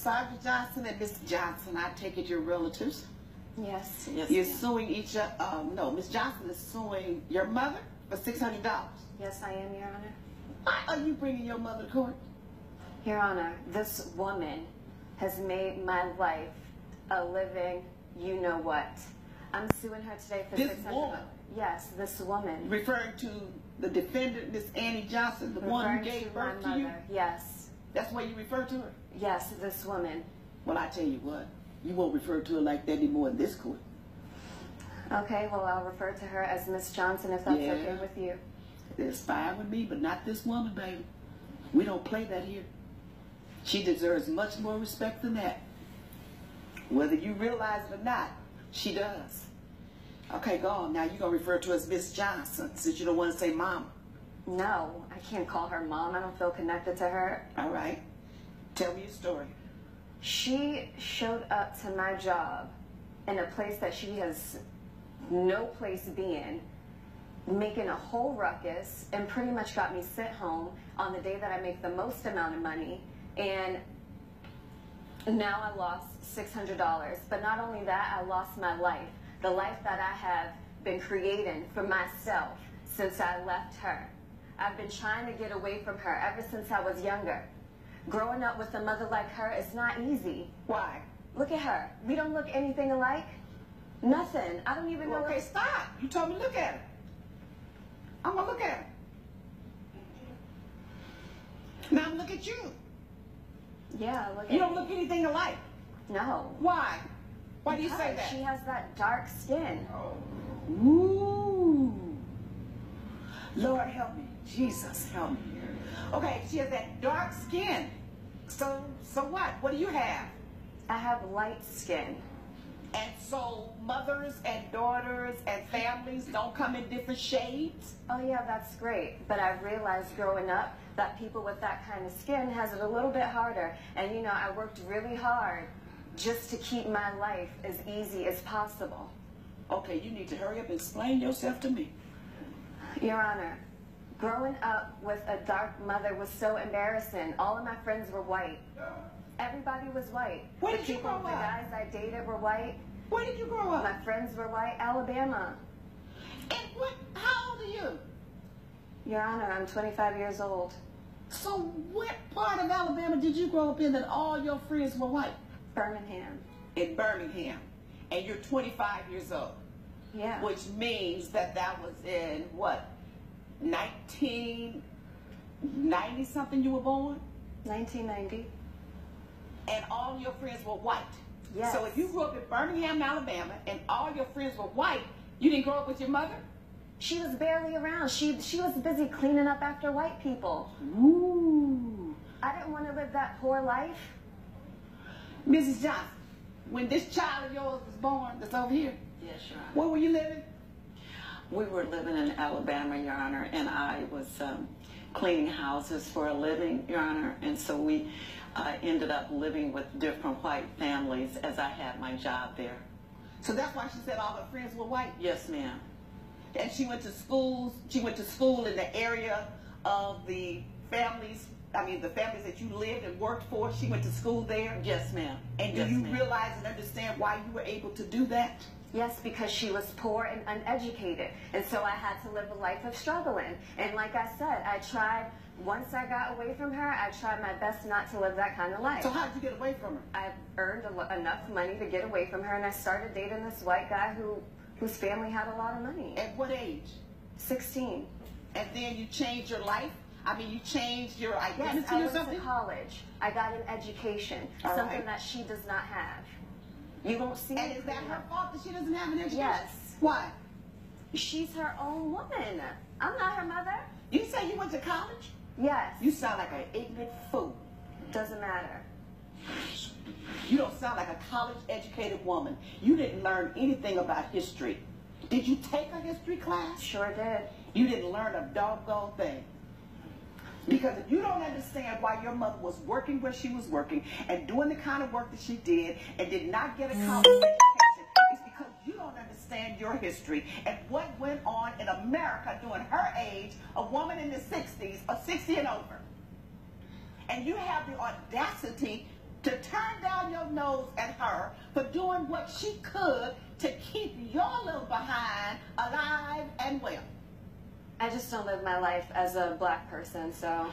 Sergeant Johnson and Mr. Johnson, I take it you're relatives? Yes. Yes. You're suing each other. No, Miss Johnson is suing your mother for $600. Yes, I am, Your Honor. Why are you bringing your mother to court? Your Honor, this woman has made my life a living you-know-what. I'm suing her today for This $600. woman? Yes, this woman. Referring to the defendant, Miss Annie Johnson, the one who gave birth to you? Yes. That's why you refer to her? Yes, this woman. Well, I tell you what, you won't refer to her like that anymore in this court. Okay, well, I'll refer to her as Miss Johnson if that's okay with you. It's fine with me, but not this woman, baby. We don't play that here. She deserves much more respect than that. Whether you realize it or not, she does. Okay, go on. Now you're going to refer to her as Miss Johnson since you don't want to say mama. No, I can't call her mom. I don't feel connected to her. All right. Tell me your story. She showed up to my job in a place that she has no place being, making a whole ruckus, and pretty much got me sent home on the day that I make the most amount of money. And now I lost $600. But not only that, I lost my life. The life that I have been creating for myself since I left her. I've been trying to get away from her ever since I was younger. Growing up with a mother like her is not easy. Why? Look at her. We don't look anything alike. Nothing. I don't even know. Okay, stop. You told me to look at her. I'm going to look at her. Now I'm look at you. Yeah, look at you. You don't look anything alike. No. Why? Why do you say that? She has that dark skin. Oh. Ooh. Lord help me. Jesus help me. Okay, she has that dark skin. So what? What do you have? I have light skin. And so mothers and daughters and families don't come in different shades? Oh yeah, that's great. But I've realized growing up that people with that kind of skin has it a little bit harder. And you know, I worked really hard just to keep my life as easy as possible. Okay, you need to hurry up and explain yourself to me. Your Honor, growing up with a dark mother was so embarrassing. All of my friends were white. Everybody was white. Where did you grow up? The guys I dated were white. Where did you grow up? My friends were white. Alabama. And how old are you? Your Honor, I'm 25 years old. So what part of Alabama did you grow up in that all your friends were white? Birmingham. In Birmingham. And you're 25 years old. Yeah. Which means that was in, what, 1990 something you were born? 1990. And all your friends were white. Yes. So if you grew up in Birmingham, Alabama, and all your friends were white, you didn't grow up with your mother? She was barely around. She was busy cleaning up after white people. Ooh. I didn't want to live that poor life. Mrs. Johnson, when this child of yours was born, that's over here. Yes, Your Honor. Where were you living? We were living in Alabama, Your Honor, and I was cleaning houses for a living, Your Honor, and so we ended up living with different white families as I had my job there. So that's why she said all her friends were white? Yes, ma'am. And she went to school in the area of the families, the families that you lived and worked for. She went to school there? Yes, ma'am. And do you realize and understand why you were able to do that? Yes, because she was poor and uneducated. And so I had to live a life of struggling. And like I said, once I got away from her, I tried my best not to live that kind of life. So how did you get away from her? I earned enough money to get away from her, and I started dating this white guy whose family had a lot of money. At what age? 16. And then you changed your life? You changed your identity yes, I or something? went to college. I got an education, something that she does not have. You won't see And is that her fault that she doesn't have an education? Yes. Why? She's her own woman. I'm not her mother. You say you went to college? Yes. You sound like an ignorant fool. Doesn't matter. You don't sound like a college-educated woman. You didn't learn anything about history. Did you take a history class? Sure did. You didn't learn a doggone thing. Because if you don't understand why your mother was working where she was working and doing the kind of work that she did and did not get a college education, it's because you don't understand your history and what went on in America during her age, a woman in the 60s or 60 and over. And you have the audacity to turn done what she could to keep your little behind alive and well. I just don't live my life as a black person, so